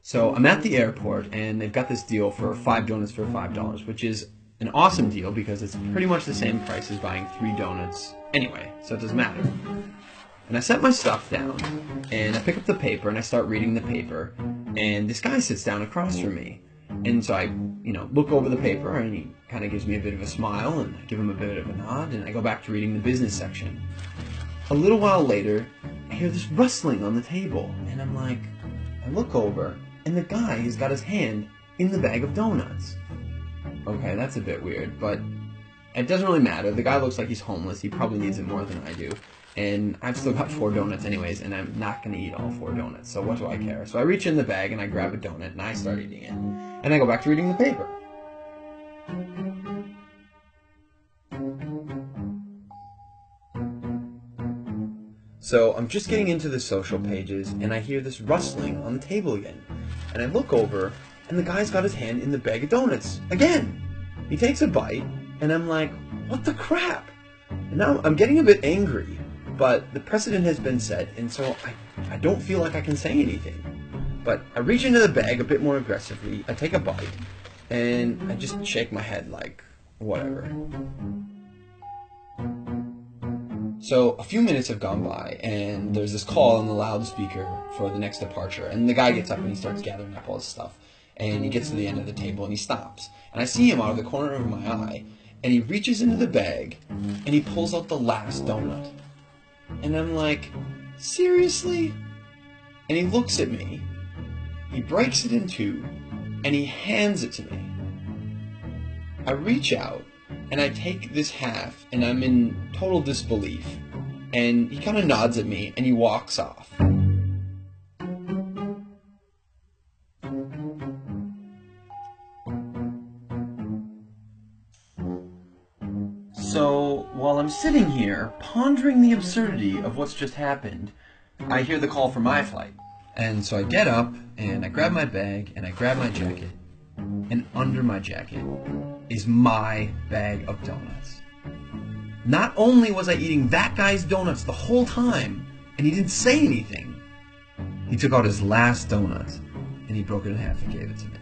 So I'm at the airport, and they've got this deal for 5 donuts for $5, which is an awesome deal because it's pretty much the same price as buying 3 donuts anyway, so it doesn't matter. And I set my stuff down, and I pick up the paper, and I start reading the paper, and this guy sits down across from me. And so I, look over the paper, and he kind of gives me a bit of a smile, and I give him a bit of a nod, and I go back to reading the business section. A little while later, I hear this rustling on the table, and I'm like, I look over, and the guy has got his hand in the bag of donuts. Okay, that's a bit weird, but it doesn't really matter. The guy looks like he's homeless. He probably needs it more than I do. And I've still got 4 donuts anyways, and I'm not going to eat all 4 donuts, so what do I care? So I reach in the bag, and I grab a donut, and I start eating it. And I go back to reading the paper. So I'm just getting into the social pages, and I hear this rustling on the table again. And I look over, and the guy's got his hand in the bag of donuts again. He takes a bite, and I'm like, what the crap? And now I'm getting a bit angry, but the precedent has been set, and so I don't feel like I can say anything. But I reach into the bag a bit more aggressively, I take a bite, and I just shake my head like, whatever. So a few minutes have gone by, and there's this call on the loudspeaker for the next departure, and the guy gets up and he starts gathering up all his stuff, and he gets to the end of the table and he stops, and I see him out of the corner of my eye, and he reaches into the bag, and he pulls out the last donut. And I'm like, seriously? And he looks at me, he breaks it in 2, and he hands it to me. I reach out, and I take this half, and I'm in total disbelief. And he kind of nods at me, and he walks off. So, while I'm sitting here, pondering the absurdity of what's just happened, I hear the call for my flight. And so I get up, and I grab my bag, and I grab my jacket, and under my jacket is my bag of donuts. Not only was I eating that guy's donuts the whole time, and he didn't say anything, he took out his last donut, and he broke it in half and gave it to me.